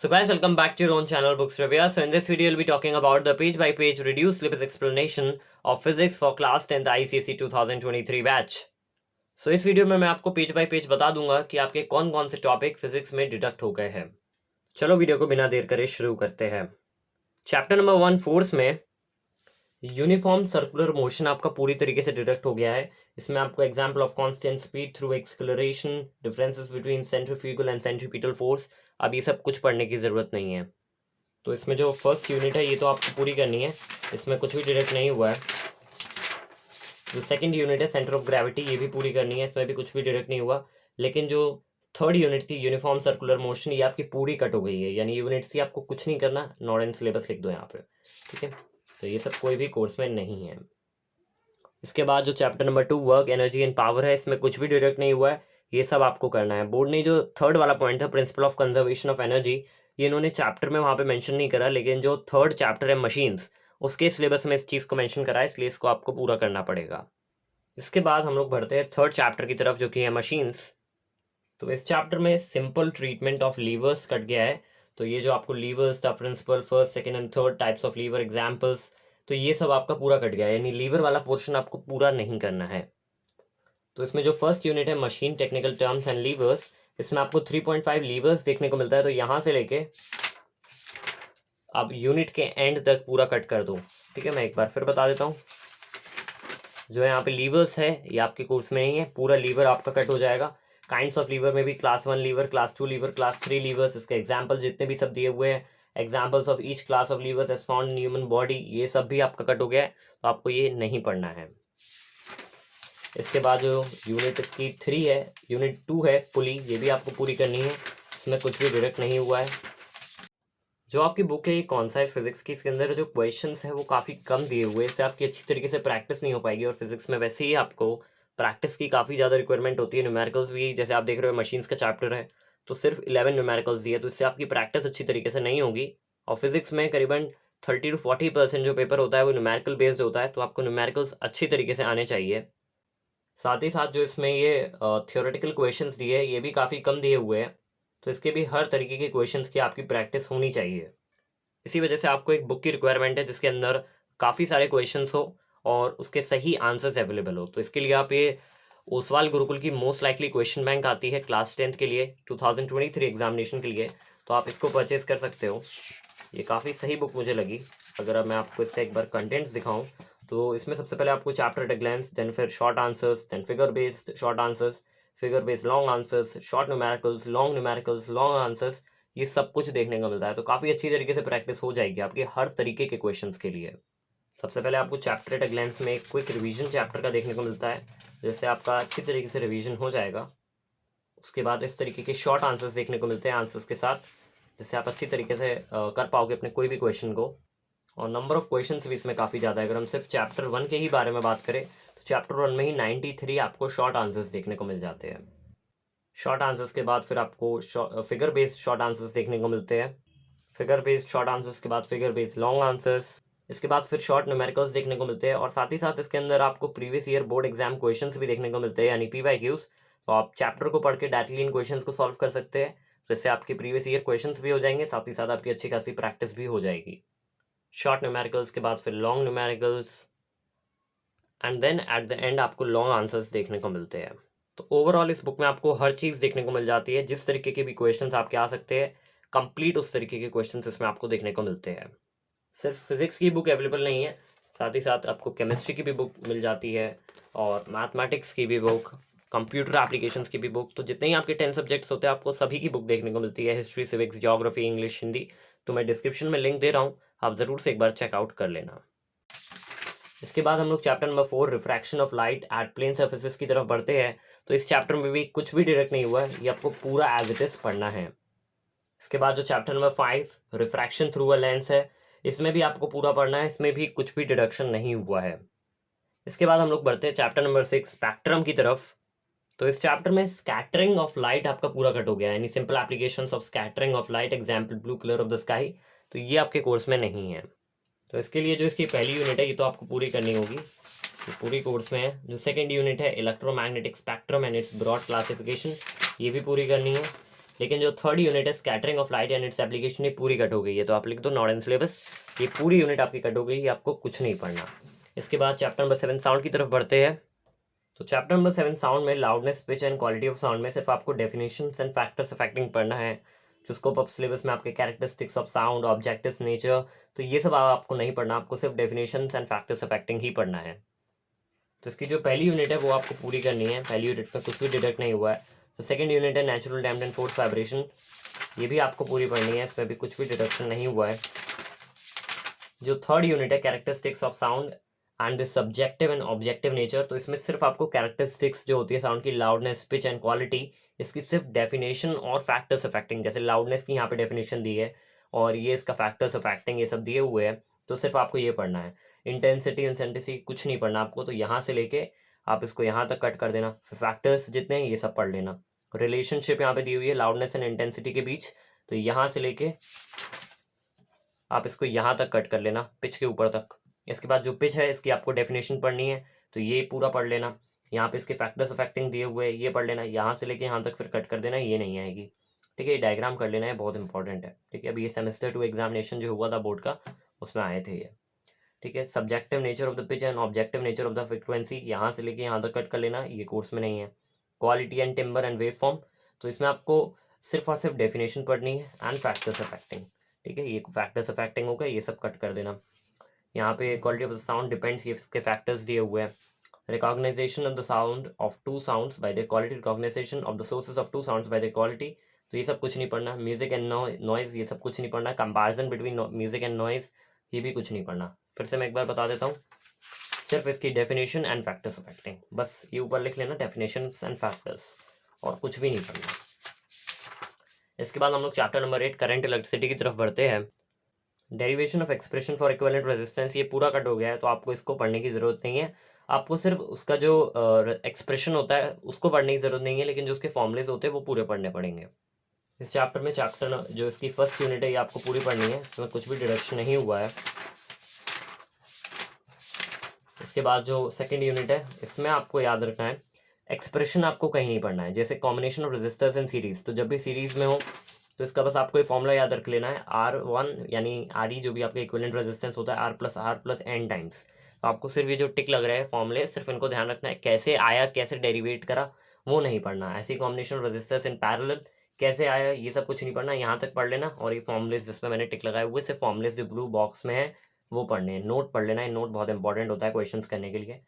So guys, welcome back to your own channel Books Review. So in this video, we'll be talking about the page-by-page reduced syllabus explanation of physics for class 10th ICSE 2023 batch. So इस video में मैं आपको page bye page बता दूंगा कि आपके कौन कौन से टॉपिक फिजिक्स में डिडक्ट हो गए हैं. चलो वीडियो को बिना देर करे शुरू करते हैं. चैप्टर नंबर 1 फोर्स में यूनिफॉर्म सर्कुलर मोशन आपका पूरी तरीके से डिडक्ट हो गया है. इसमें आपको example of constant speed through acceleration, differences between centrifugal and centripetal force, अब ये सब कुछ पढ़ने की ज़रूरत नहीं है. तो इसमें जो फर्स्ट यूनिट है ये तो आपको पूरी करनी है, इसमें कुछ भी डिडक्ट नहीं हुआ है. जो सेकंड यूनिट है सेंटर ऑफ ग्रेविटी, ये भी पूरी करनी है, इसमें भी कुछ भी डिडक्ट नहीं हुआ. लेकिन जो थर्ड यूनिट थी यूनिफॉर्म सर्कुलर मोशन, ये आपकी पूरी कट हो गई है. यानी यूनिट सी आपको कुछ नहीं करना, नॉट इन सिलेबस लिख दो यहाँ पे. ठीक है, तो ये सब कोई भी कोर्स में नहीं है. इसके बाद जो chapter number 2 work energy and power है, इसमें कुछ भी डिडक्ट नहीं हुआ है, ये सब आपको करना है. बोर्ड ने जो थर्ड वाला पॉइंट था principle of conservation of energy, ये इन्होंने चैप्टर में वहाँ पे मेंशन नहीं करा, लेकिन जो थर्ड चैप्टर है मशीन्स, उसके सिलेबस में इस चीज़ को मेंशन करा है, इसलिए इसको आपको पूरा करना पड़ेगा. इसके बाद हम लोग बढ़ते हैं थर्ड चैप्टर की तरफ, जो कि है मशीन्स. तो इस चैप्टर में simple treatment of levers cut गया है. तो ये जो आपको लीवर्स था, principle first second and third types of lever examples, तो ये सब आपका पूरा कट गया है. यानी लीवर वाला पोर्शन आपको पूरा नहीं करना है. तो इसमें जो फर्स्ट यूनिट है machine technical terms and levers, इसमें आपको 3.5 लीवर्स देखने को मिलता है. तो यहाँ से लेके अब यूनिट के एंड तक पूरा कट कर दो. ठीक है, मैं एक बार फिर बता देता हूँ. जो यहाँ पे लीवर्स है ये आपके कोर्स में नहीं है, पूरा लीवर आपका कट हो जाएगा. काइंड्स ऑफ लीवर में भी class 1 lever, class 2 lever, class 3 levers, इसके एग्जाम्पल जितने भी सब दिए हुए हैं, examples of each class of levers as found in human body, ये सब भी आपका कट हो गया है. तो आपको ये नहीं पढ़ना है. इसके बाद जो यूनिट इसकी 3 है, यूनिट 2 है पुली, ये भी आपको पूरी करनी है. इसमें कुछ भी डिडक्ट नहीं हुआ है. जो आपकी बुक है ये कौन सा है फिजिक्स की, इसके अंदर जो क्वेश्चंस है वो काफ़ी कम दिए हुए हैं, इससे आपकी अच्छी तरीके से प्रैक्टिस नहीं हो पाएगी. और फिजिक्स में वैसे ही आपको प्रैक्टिस की काफ़ी ज़्यादा रिक्वायरमेंट होती है. न्यूमेरिकल्स भी जैसे आप देख रहे हो मशीन्स का चैप्टर है, तो सिर्फ 11 न्यूमेरिकल्स दिए, तो इससे आपकी प्रैक्टिस अच्छी तरीके से नहीं होगी. और फिजिक्स में करीबन 30 to 40% जो पेपर होता है वो न्यूमेरिकल बेस्ड होता है, तो आपको न्यूमेरिकल्स अच्छी तरीके से आने चाहिए. साथ ही साथ जो इसमें ये थियोरेटिकल क्वेश्चंस दिए हैं ये भी काफ़ी कम दिए हुए हैं, तो इसके भी हर तरीके के क्वेश्चंस की आपकी प्रैक्टिस होनी चाहिए. इसी वजह से आपको एक बुक की रिक्वायरमेंट है जिसके अंदर काफ़ी सारे क्वेश्चंस हो और उसके सही आंसर्स अवेलेबल हो. तो इसके लिए आप ये ओसवाल गुरुकुल की मोस्ट लाइकली क्वेश्चन बैंक आती है क्लास 10th के लिए 2023 एग्जामिनेशन के लिए, तो आप इसको परचेज कर सकते हो. ये काफ़ी सही बुक मुझे लगी. अगर मैं आपको इसका एक बार कंटेंट्स दिखाऊं तो इसमें सबसे पहले आपको चैप्टर एट ग्लैंस, देन फिर short answers, then figure based short answers, figure based long answers, short numericals, long answers, ये सब कुछ देखने को मिलता है. तो काफ़ी अच्छी तरीके से प्रैक्टिस हो जाएगी आपके हर तरीके के क्वेश्चंस के लिए. सबसे पहले आपको चैप्टर एट अ ग्लैंस में एक क्विक रिवीजन चैप्टर का देखने को मिलता है, जैसे आपका अच्छी तरीके से रिवीजन हो जाएगा. उसके बाद इस तरीके के शॉर्ट आंसर्स देखने को मिलते हैं आंसर्स के साथ, जिससे आप अच्छी तरीके से कर पाओगे अपने कोई भी क्वेश्चन को. और नंबर ऑफ क्वेश्चंस भी इसमें काफ़ी ज़्यादा है. अगर हम सिर्फ चैप्टर 1 के ही बारे में बात करें तो चैप्टर 1 में ही 93 आपको शॉर्ट आंसर्स देखने को मिल जाते हैं. शॉर्ट आंसर्स के बाद फिर आपको फिगर बेस्ड शॉर्ट आंसर्स देखने को मिलते हैं. फिगर बेस्ड शॉर्ट आंसर्स के बाद फिगर बेस्ड लॉन्ग आंसर्स, इसके बाद फिर शॉर्ट न्यूमेरिकल्स देखने को मिलते हैं. और साथ ही साथ इसके अंदर आपको previous year board exam questions भी देखने को मिलते हैं, यानी PYQs. तो आप चैप्टर को पढ़ के डायरेक्टली इन क्वेश्चंस को सॉल्व कर सकते हैं, तो इससे आपके प्रीवियस ईयर क्वेश्चंस भी हो जाएंगे, साथ ही साथ आपकी अच्छी खासी प्रैक्टिस भी हो जाएगी. शॉर्ट न्यूमेरिकल्स के बाद फिर long numericals, and then at the end आपको लॉन्ग आंसर्स देखने को मिलते हैं. तो ओवरऑल इस बुक में आपको हर चीज़ देखने को मिल जाती है. जिस तरीके के भी क्वेश्चंस आपके आ सकते हैं, कंप्लीट उस तरीके के क्वेश्चंस इसमें आपको देखने को मिलते हैं. सिर्फ फिजिक्स की बुक अवेलेबल नहीं है, साथ ही साथ आपको केमिस्ट्री की भी बुक मिल जाती है, और मैथमेटिक्स की भी बुक, कंप्यूटर एप्लीकेशंस की भी बुक. तो जितने ही आपके 10 सब्जेक्ट्स होते हैं आपको सभी की बुक देखने को मिलती है, history, civics, geography, English, Hindi. तो मैं डिस्क्रिप्शन में लिंक दे रहा हूँ, आप ज़रूर से एक बार चेकआउट कर लेना. इसके बाद हम लोग chapter number 4 refraction of light at plane surfaces की तरफ बढ़ते हैं. तो इस चैप्टर में भी कुछ भी डायरेक्ट नहीं हुआ है, ये आपको पूरा एज इट इज पढ़ना है. इसके बाद जो chapter number 5 refraction through a lens है, इसमें भी आपको पूरा पढ़ना है, इसमें भी कुछ भी डिडक्शन नहीं हुआ है. इसके बाद हम लोग बढ़ते हैं चैप्टर नंबर 6 स्पेक्ट्रम की तरफ. तो इस चैप्टर में स्कैटरिंग ऑफ लाइट आपका पूरा कट हो गया है, यानी simple applications of scattering of light, example blue colour of the sky. तो ये आपके कोर्स में नहीं है. तो इसके लिए जो इसकी पहली यूनिट है ये तो आपको पूरी करनी होगी, तो पूरी कोर्स में है. जो सेकंड यूनिट है electromagnetic spectrum and its broad classification, ये भी पूरी करनी है. लेकिन जो थर्ड यूनिट है scattering of light and its application, ये पूरी कट हो गई है। तो आप लिख दो नॉट इन सिलेबस, ये पूरी यूनिट आपकी कट हो गई है, आपको कुछ नहीं पढ़ना। इसके बाद चैप्टर नंबर 7 साउंड की तरफ बढ़ते हैं। तो चैप्टर नंबर 7 साउंड में loudness, pitch and quality of sound में सिर्फ आपको डेफिनेशंस एंड फैक्टर्स अफेक्टिंग पढ़ना है। जो स्कोप ऑफ सिलेबस में आपके characteristics of sound, objectives, nature, तो ये सब आपको नहीं पढ़ना, आपको सिर्फ डेफिनेशंस एंड फैक्टर्स अफेक्टिंग ही पढ़ना है। तो इसकी जो पहली यूनिट है वो आपको पूरी करनी है, पहली यूनिट में कुछ भी डिडक्ट नहीं हुआ है। तो सेकंड यूनिट है natural damped and forced vibration, ये भी आपको पूरी पढ़नी है, इसमें भी कुछ भी डिडक्शन नहीं हुआ है। जो थर्ड यूनिट है characteristics of sound and the subjective and objective nature, तो इसमें सिर्फ आपको कैरेक्टरिस्टिक्स जो होती है साउंड की, लाउडनेस, पिच एंड क्वालिटी, इसकी सिर्फ डेफिनेशन और फैक्टर्स अफेक्टिंग, जैसे लाउडनेस की यहाँ पे डेफिनेशन दी है और ये इसका फैक्टर्स अफेक्टिंग, ये सब दिए हुए हैं, तो सिर्फ आपको ये पढ़ना है। इंटेंसिटी, इंसेंटिसिटी कुछ नहीं पढ़ना आपको, तो यहाँ से लेके आप इसको यहाँ तक कट कर देना। फैक्टर्स जितने हैं ये सब पढ़ लेना। रिलेशनशिप यहाँ पे दी हुई है लाउडनेस एंड इंटेंसिटी के बीच, तो यहाँ से लेके आप इसको यहाँ तक कट कर लेना, पिच के ऊपर तक। इसके बाद जो पिच है इसकी आपको डेफिनेशन पढ़नी है, तो ये पूरा पढ़ लेना। यहाँ पे इसके फैक्टर्स अफेक्टिंग दिए हुए हैं, ये पढ़ लेना। यहाँ से लेके यहाँ तक फिर कट कर देना, ये नहीं आएगी, ठीक है। ये डायग्राम कर लेना है, बहुत इंपॉर्टेंट है, ठीक है। अभी ये सेमेस्टर 2 एग्जामिनेशन जो हुआ था बोर्ड का, उसमें आए थे ये, ठीक है। Subjective nature of the pitch and objective nature of the frequency, यहाँ से लेके यहाँ तक कट कर लेना, ये कोर्स में नहीं है। Quality and timber and wave form, तो इसमें आपको सिर्फ और सिर्फ डेफिनेशन पढ़नी है एंड फैक्टर्स अफेक्टिंग, ठीक है। ये फैक्टर्स अफेक्टिंग हो गए, ये सब कट कर देना। यहाँ पे quality of the sound depends, ये इसके फैक्टर्स दिए हुए हैं। Recognisation of the sound of two sounds by the quality, recognisation of the sources of two sounds by the quality, तो ये सब कुछ नहीं पढ़ना। म्यूजिक एंड नॉइज, ये सब कुछ नहीं पढ़ना। Comparison between music and noise, ये भी कुछ नहीं पढ़ना। फिर से मैं एक बार बता देता हूँ, सिर्फ इसकी डेफिनेशन एंड फैक्टर्स अफेक्टिंग, बस ये ऊपर लिख लेना, डेफिनेशन एंड फैक्टर्स, और कुछ भी नहीं पढ़ना। इसके बाद हम लोग चैप्टर नंबर 8 करंट इलेक्ट्रिसिटी की तरफ बढ़ते हैं। Derivation of expression for equivalent resistance, ये पूरा कट हो गया है, तो आपको इसको पढ़ने की ज़रूरत नहीं है। आपको सिर्फ उसका जो एक्सप्रेशन होता है उसको पढ़ने की ज़रूरत नहीं है, लेकिन जो उसके फॉर्मुलेज होते हैं वो पूरे पढ़ने पड़ेंगे। इस चैप्टर में जो इसकी फर्स्ट यूनिट है ये आपको पूरी पढ़नी है, इसमें कुछ भी डिडक्शन नहीं हुआ है। इसके बाद जो सेकंड यूनिट है इसमें आपको याद रखना है, एक्सप्रेशन आपको कहीं नहीं पढ़ना है। जैसे combination of resistors in series, तो जब भी सीरीज में हो तो इसका बस आपको ये फॉर्मूला याद रख लेना है, R1 यानी RE जो भी आपका इक्विवेलेंट रेजिस्टेंस होता है, R+R+N टाइम्स। तो आपको सिर्फ ये जो टिक लग रहा है फॉर्मूले, सिर्फ इनको ध्यान रखना है, कैसे आया, कैसे डेरिवेट करा, वो नहीं पढ़ना। ऐसे combination of resistors in parallel कैसे आया, ये सब कुछ नहीं पढ़ना, यहाँ तक पढ़ लेना। और ये फॉर्मुलेस जिसमें मैंने टिक लगाए हुए, सिर्फ फॉर्मुलेस जो ब्लू बॉक्स में है वो पढ़ने हैं। नोट पढ़ लेना है, नोट बहुत इंपॉर्टेंट होता है क्वेश्चंस करने के लिए।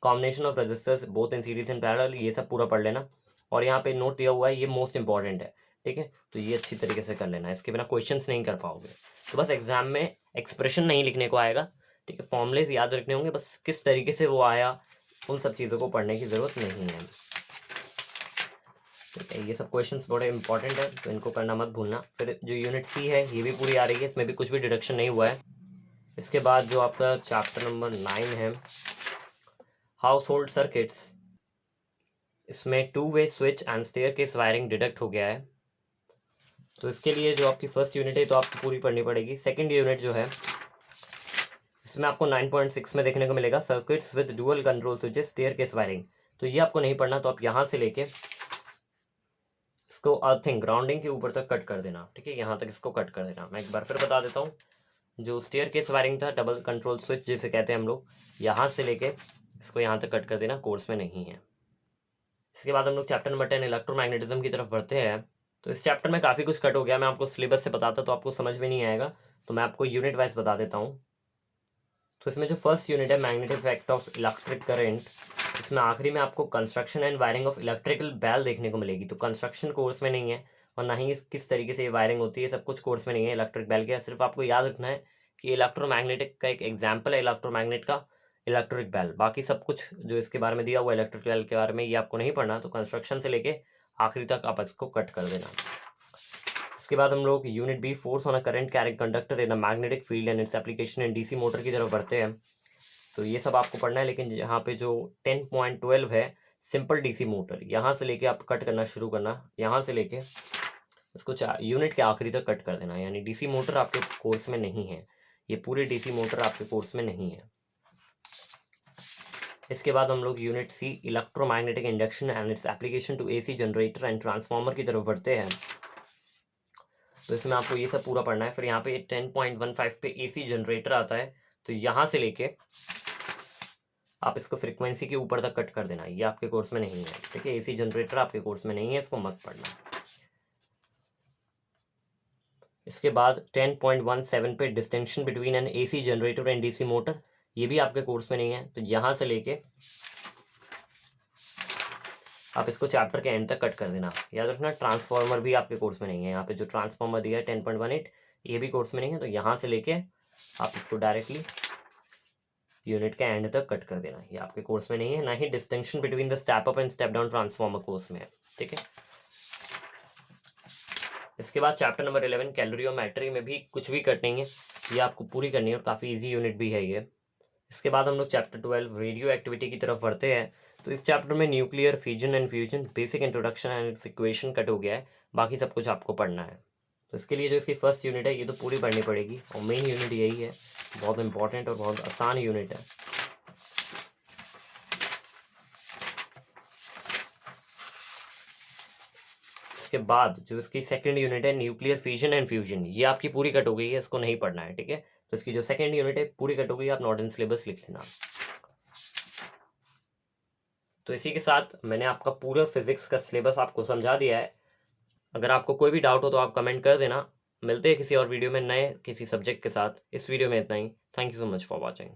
Combination of resistors both in series in parallel, ये सब पूरा पढ़ लेना। और यहाँ पे नोट दिया हुआ है, ये मोस्ट इंपॉर्टेंट है, ठीक है। तो ये अच्छी तरीके से कर लेना है, इसके बिना क्वेश्चंस नहीं कर पाओगे। तो बस एग्जाम में एक्सप्रेशन नहीं लिखने को आएगा, ठीक है। फॉर्मुलेज याद रखने होंगे, बस किस तरीके से वो आया उन सब चीज़ों को पढ़ने की ज़रूरत नहीं है, ठीक है। ये सब क्वेश्चंस बड़े इंपॉर्टेंट है, तो इनको करना मत भूलना। फिर जो यूनिट C है ये भी पूरी आ रही है, इसमें भी कुछ भी डिडक्शन नहीं हुआ है। इसके बाद जो आपका चैप्टर नंबर 9 है हाउस होल्ड सर्किट्स, इसमें 2 वे switch and staircase wiring deduct हो गया है। तो इसके लिए जो आपकी फर्स्ट यूनिट है तो आपको पूरी पढ़नी पड़ेगी। सेकंड यूनिट जो है इसमें आपको 9.6 में देखने को मिलेगा circuits with dual control switches staircase wiring, तो ये आपको नहीं पढ़ना। तो आप यहाँ से लेके इसको अर्थिंग ग्राउंडिंग के ऊपर तक कट कर देना, ठीक है। यहाँ तक इसको कट कर देना। मैं एक बार फिर बता देता हूँ, जो स्टेयरकेस वायरिंग था, डबल कंट्रोल स्विच जिसे कहते हैं हम लोग, यहाँ से लेके इसको यहाँ तक कट कर देना, कोर्स में नहीं है। इसके बाद हम लोग चैप्टर नंबर 10 इलेक्ट्रोमैग्नेटिज्म की तरफ बढ़ते हैं। तो इस चैप्टर में काफ़ी कुछ कट हो गया, मैं आपको सिलेबस से बताता तो आपको समझ में नहीं आएगा, तो मैं आपको यूनिट वाइज बता देता हूँ। तो इसमें जो फर्स्ट यूनिट है magnetic effect of electric current, इसमें आखिरी में आपको construction and wiring of electrical बैल देखने को मिलेगी। तो कंस्ट्रक्शन कोर्स में नहीं है, और ना ही किस तरीके से ये वायरिंग होती है, सब कुछ कोर्स में नहीं है इलेक्ट्रिक बैल के। सिर्फ आपको याद रखना है कि इलेक्ट्रोमैग्नेटिक का एक एग्जाम्पल है इलेक्ट्रोमैग्नेट का इलेक्ट्रिक बैल, बाकी सब कुछ जो इसके बारे में दिया हुआ इलेक्ट्रिक बैल के बारे में ये आपको नहीं पढ़ना। तो कंस्ट्रक्शन से लेके आखिरी तक आप इसको कट कर देना। इसके बाद हम लोग unit B force on a current carrying conductor in a magnetic field and its application in DC motor की तरफ बढ़ते हैं। तो ये सब आपको पढ़ना है, लेकिन यहाँ पे जो 10.12 है सिंपल DC मोटर, यहाँ से लेके आप कट करना शुरू करना, यहाँ से लेके इसको यूनिट के आखिरी तक कट कर देना। यानी DC मोटर आपके कोर्स में नहीं है, ये पूरे DC मोटर आपके कोर्स में नहीं है। इसके बाद हम लोग unit C electromagnetic induction and its application to AC generator and transformer की तरफ बढ़ते हैं। तो इसमें आपको ये सब पूरा पढ़ना है। फिर यहाँ पे 10.15 पे AC जनरेटर आता है, तो यहाँ से लेके आप इसको फ्रीक्वेंसी के ऊपर तक कट कर देना, ये आपके कोर्स में नहीं है, ठीक है। AC जनरेटर आपके कोर्स में नहीं है, इसको मत पढ़ना। इसके बाद 10.17 पे distinction between an AC generator and DC motor, ये भी आपके कोर्स में नहीं है, तो यहाँ से लेके आप इसको चैप्टर के एंड तक कट कर देना। याद रखना ट्रांसफार्मर भी आपके कोर्स में नहीं है, यहाँ पे जो ट्रांसफार्मर दिया है 10.18 ये भी कोर्स में नहीं है, तो यहाँ से लेके आप इसको डायरेक्टली यूनिट के एंड तक कट कर देना, ये आपके कोर्स में नहीं है। ना ही distinction between the step up and step down transformer course में है, ठीक है। इसके बाद चैप्टर नंबर 11 कैलोरीमेट्री में भी कुछ भी कट नहीं है, ये आपको पूरी करनी है और काफ़ी इजी यूनिट भी है ये। इसके बाद हम लोग चैप्टर 12 रेडियो एक्टिविटी की तरफ बढ़ते हैं। तो इस चैप्टर में nuclear fission and fusion, basic introduction and it's equation cut हो गया है, बाकी सब कुछ आपको पढ़ना है। तो इसके लिए जो इसकी फर्स्ट यूनिट है ये तो पूरी पढ़नी पड़ेगी, और मेन यूनिट यही है, बहुत इंपॉर्टेंट और बहुत आसान यूनिट है। इसके बाद जो इसकी सेकंड यूनिट है न्यूक्लियर फिजन एंड फ्यूजन, ये आपकी पूरी कट हो गई है, इसको नहीं पढ़ना है, ठीक है। तो इसकी जो सेकंड यूनिट है पूरी कट हो गई, आप नॉट इन सिलेबस लिख लेना। तो इसी के साथ मैंने आपका पूरा फिजिक्स का सिलेबस आपको समझा दिया है। अगर आपको कोई भी डाउट हो तो आप कमेंट कर देना। मिलते हैं किसी और वीडियो में नए किसी सब्जेक्ट के साथ। इस वीडियो में इतना ही। Thank you so much for watching.